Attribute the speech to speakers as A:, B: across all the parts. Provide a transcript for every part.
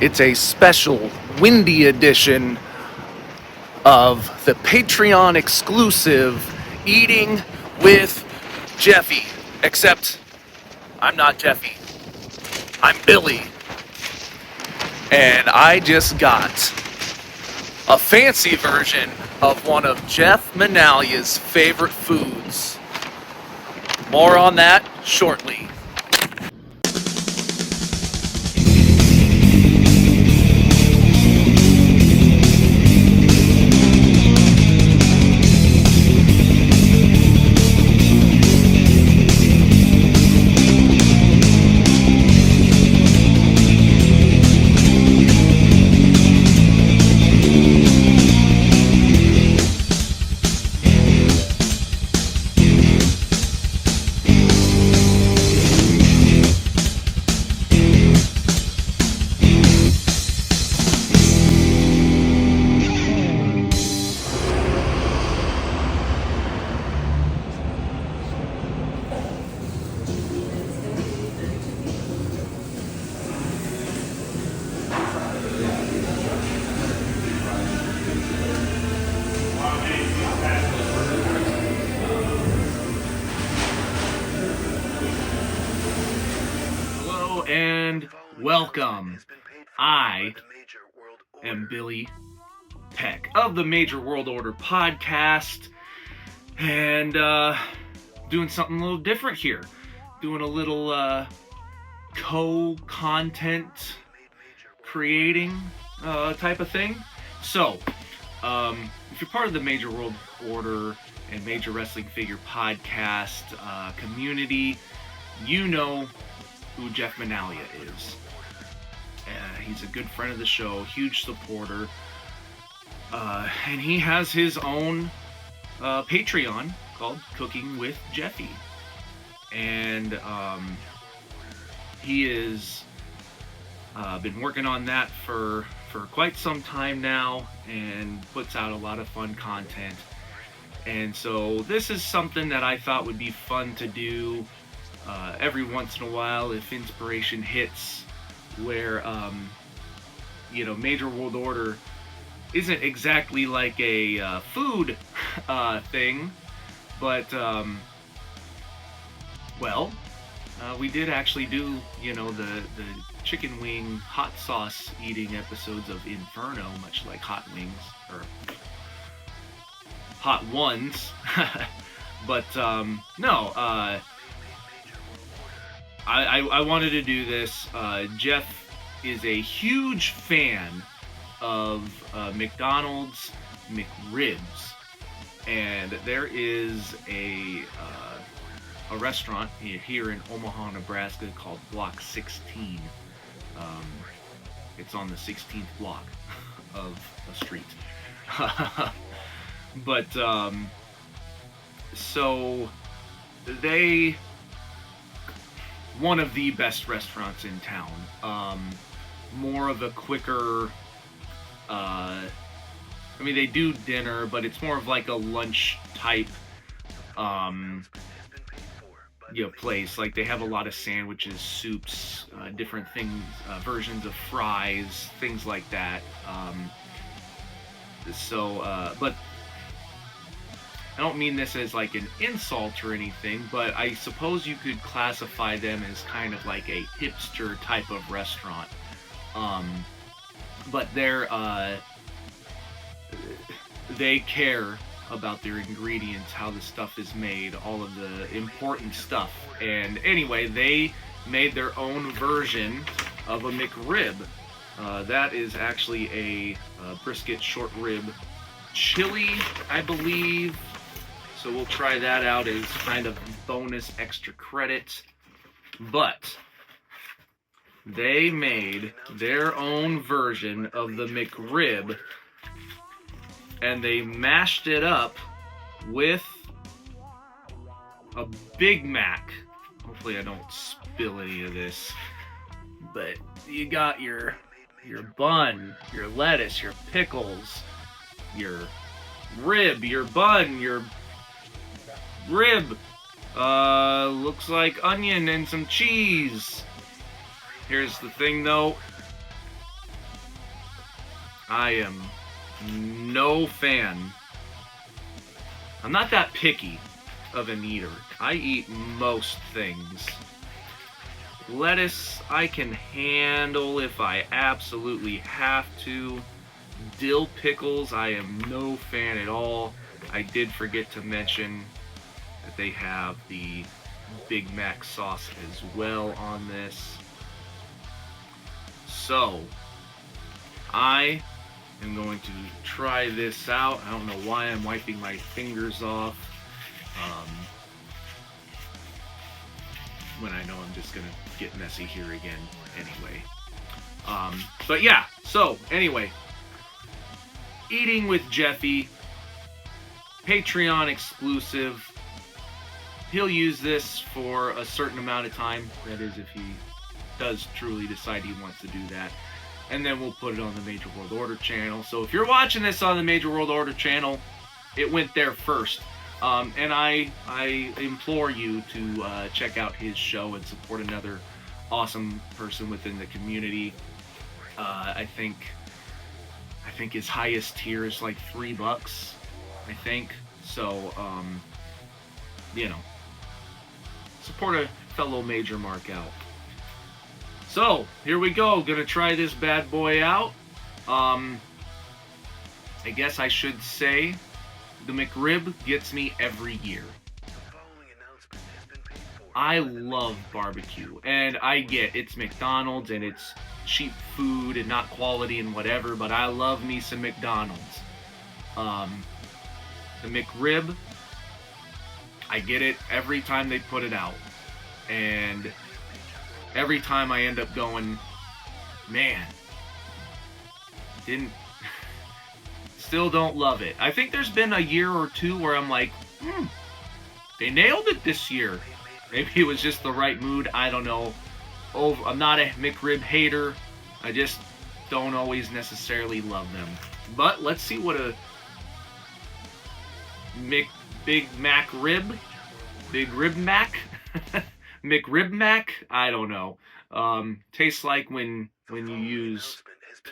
A: It's a special, windy edition of the Patreon exclusive Eating with Jeffy. Except, I'm not Jeffy. I'm Billy. And I just got a fancy version of one of Jeff Manalia's favorite foods. More on that shortly. And welcome. I am Billy Peck of the Major World Order podcast, and doing something a little different here. Doing a little co-content creating type of thing. So, if you're part of the Major World Order and Major Wrestling Figure podcast community, you know who Jeff Manalia is. He's a good friend of the show, huge supporter, and he has his own Patreon called Cooking with Jeffy, and he has been working on that for quite some time now, and puts out a lot of fun content. And so this is something that I thought would be fun to do every once in a while if inspiration hits, where Major World Order isn't exactly like a food thing, but we did actually do the chicken wing hot sauce eating episodes of Inferno, much like Hot Wings or Hot Ones. But no, I wanted to do this. Jeff is a huge fan of McDonald's McRibs, and there is a restaurant here in Omaha, Nebraska called Block 16. It's on the 16th block of a street. But so they, one of the best restaurants in town. More of a quicker, they do dinner, but it's more of like a lunch type place. Like, they have a lot of sandwiches, soups, different things, versions of fries, things like that. But I don't mean this as like an insult or anything, but I suppose you could classify them as kind of like a hipster type of restaurant. But they care about their ingredients, how the stuff is made, all of the important stuff. And anyway, they made their own version of a McRib. That is actually a brisket short rib chili, I believe. So we'll try that out as kind of bonus extra credit. But they made their own version of the McRib, and they mashed it up with a Big Mac. Hopefully I don't spill any of this. But you got your bun, your lettuce, your pickles, your rib, your bun, your rib. Looks like onion and some cheese. Here's the thing though. I am no fan. I'm not that picky of an eater. I eat most things. Lettuce, I can handle if I absolutely have to. Dill pickles, I am no fan at all. I did forget to mention that they have the Big Mac sauce as well on this. So, I am going to try this out. I don't know why I'm wiping my fingers off. When I know I'm just gonna get messy here again anyway. But yeah, so anyway, Eating with Jeffy, Patreon exclusive. He'll use this for a certain amount of time. That is, if he does truly decide he wants to do that. And then we'll put it on the Major World Order channel. So if you're watching this on the Major World Order channel, it went there first. And I implore you to check out his show and support another awesome person within the community. I think his highest tier is like $3, I think. So, you know, support a fellow Major Mark out. So, here we go. Gonna try this bad boy out. I guess I should say the McRib gets me every year. I love barbecue, and I get it's McDonald's and it's cheap food and not quality and whatever, but I love me some McDonald's. The McRib, I get it every time they put it out, and every time I end up going, man, still don't love it. I think there's been a year or two where I'm like, they nailed it this year. Maybe it was just the right mood. I don't know. I'm not a McRib hater. I just don't always necessarily love them. But let's see what a Big Mac Rib, Big Rib Mac, McRib Mac. I don't know. Tastes like when you use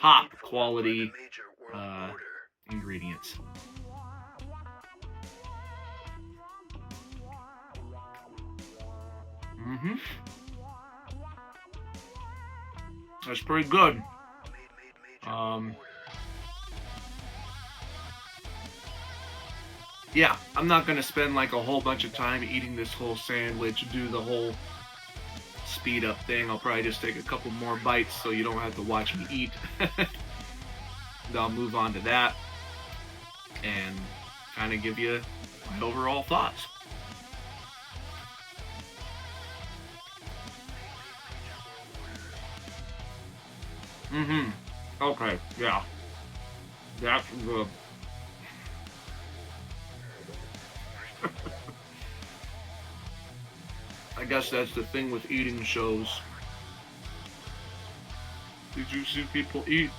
A: top quality ingredients. That's pretty good. Yeah, I'm not gonna spend like a whole bunch of time eating this whole sandwich, do the whole speed up thing. I'll probably just take a couple more bites so you don't have to watch me eat. Then I'll move on to that and kind of give you my overall thoughts. Okay, yeah. That's good. I guess that's the thing with eating shows. Did you see people eat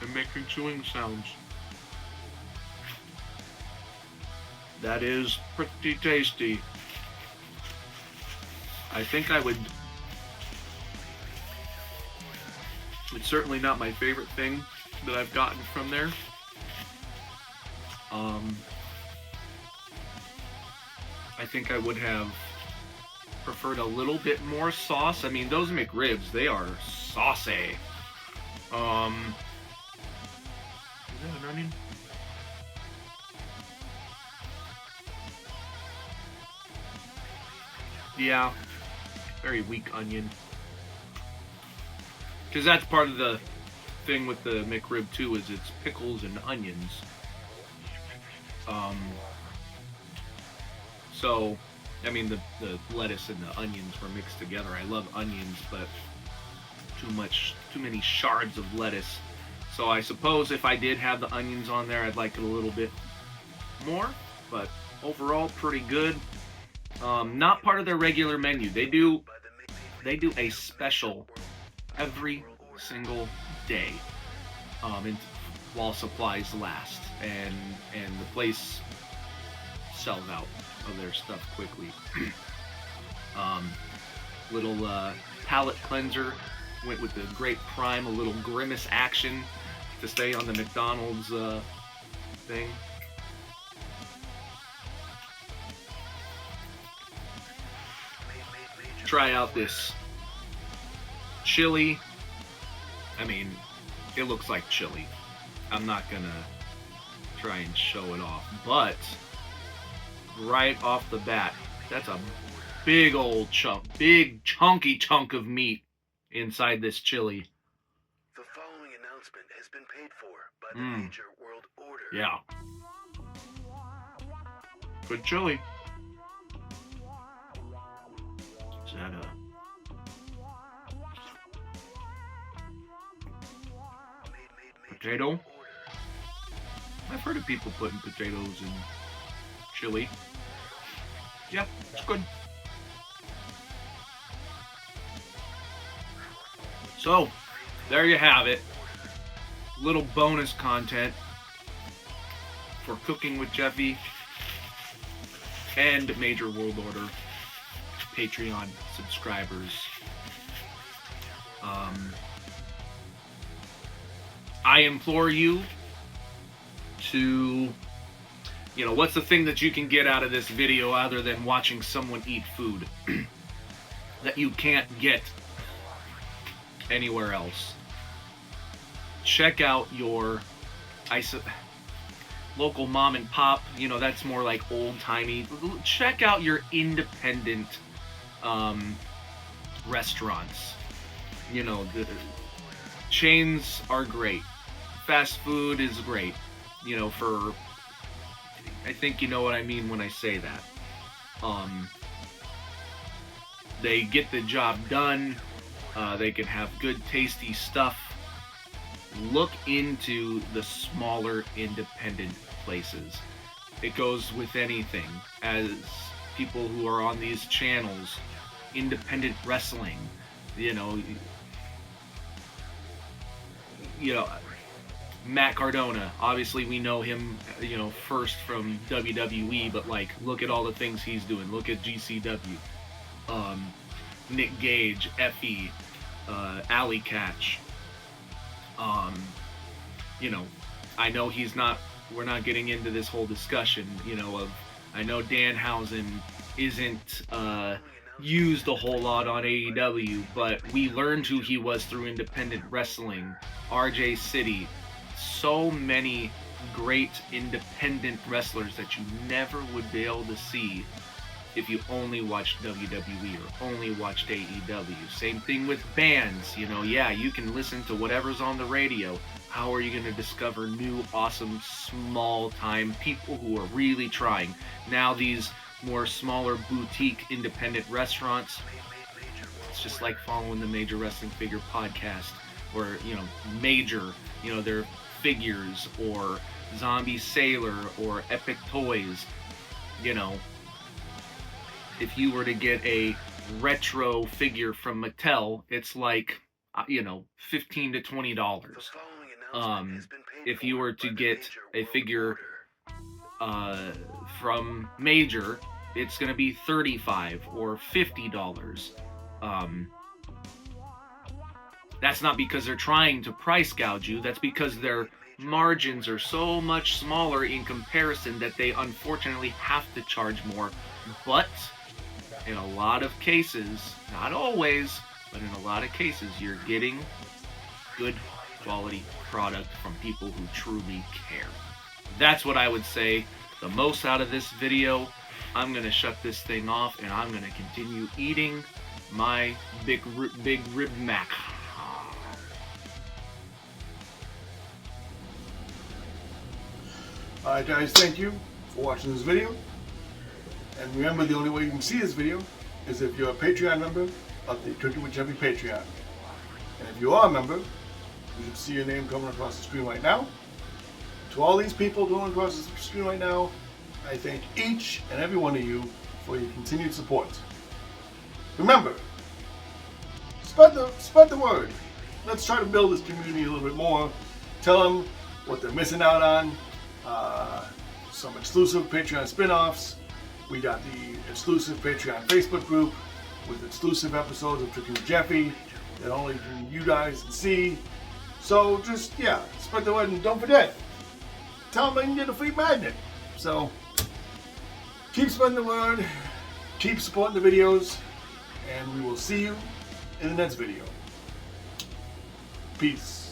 A: and making chewing sounds? That is pretty tasty. I think I would... It's certainly not my favorite thing that I've gotten from there. I think I would have preferred a little bit more sauce. I mean, those McRibs, they are saucy. Is that an onion? Yeah, very weak onion. Because that's part of the thing with the McRib too, is it's pickles and onions. So, I mean, the lettuce and the onions were mixed together. I love onions, but too many shards of lettuce. So I suppose if I did have the onions on there, I'd like it a little bit more. But overall, pretty good. Not part of their regular menu. They do a special every single day, while supplies last, and the place sells out of their stuff quickly. Little palate cleanser, went with the Great Prime, a little Grimace action. to stay on the McDonald's thing. Try out this chili. I mean, it looks like chili. I'm not gonna try and show it off, but right off the bat, that's a big old chunk, big chunky chunk of meat inside this chili.
B: The following announcement has been paid for by the Major World Order.
A: Yeah. Good chili. Is that a... potato? I've heard of people putting potatoes in chili. Yeah, it's good. So, there you have it. Little bonus content for Cooking with Jeffy and Major World Order Patreon subscribers. I implore you to, you know, what's the thing that you can get out of this video other than watching someone eat food that you can't get anywhere else? Check out your local mom and pop, you know, that's more like old-timey. Check out your independent restaurants. You know, the chains are great. Fast food is great. You know, for, I think you know what I mean when I say that. They get the job done. They can have good, tasty stuff. Look into the smaller, independent places. It goes with anything. As people who are on these channels, independent wrestling, you know, Matt Cardona, obviously we know him, you know, first from WWE, but like, look at all the things he's doing. Look at GCW. Nick Gage, Effie, Alley Catch. You know, I know we're not getting into this whole discussion, you know, of, I know Danhausen isn't used a whole lot on AEW, but we learned who he was through independent wrestling. RJ City, so many great independent wrestlers that you never would be able to see if you only watched WWE or only watched AEW. Same thing with bands, you know, yeah, you can listen to whatever's on the radio. How are you going to discover new, awesome, small-time people who are really trying? Now these more smaller boutique independent restaurants, it's just like following the Major Wrestling Figure podcast, or, you know, Major, you know, their figures, or Zombie Sailor, or Epic Toys. You know, if you were to get a retro figure from Mattel, it's like, you know, $15 to $20. If you were to get a figure from Major, it's going to be $35 or $50. That's not because they're trying to price gouge you. That's because their margins are so much smaller in comparison that they unfortunately have to charge more. But in a lot of cases, not always, but in a lot of cases, you're getting good quality product from people who truly care. That's what I would say the most out of this video. I'm going to shut this thing off and I'm going to continue eating my big rib mac.
C: Alright guys, thank you for watching this video. And remember, the only way you can see this video is if you're a Patreon member of the Cooking with Jeffy Patreon. And if you are a member, you should see your name coming across the screen right now. To all these people going across the screen right now, I thank each and every one of you for your continued support. Remember, spread the word. Let's try to build this community a little bit more. Tell them what they're missing out on. Some exclusive Patreon spin-offs. We got the exclusive Patreon Facebook group with exclusive episodes of Cooking with Jeffy that only you guys can see. So just, yeah, spread the word, and don't forget, tell them they can get a free magnet. So keep spreading the word, keep supporting the videos, and we will see you in the next video. Peace.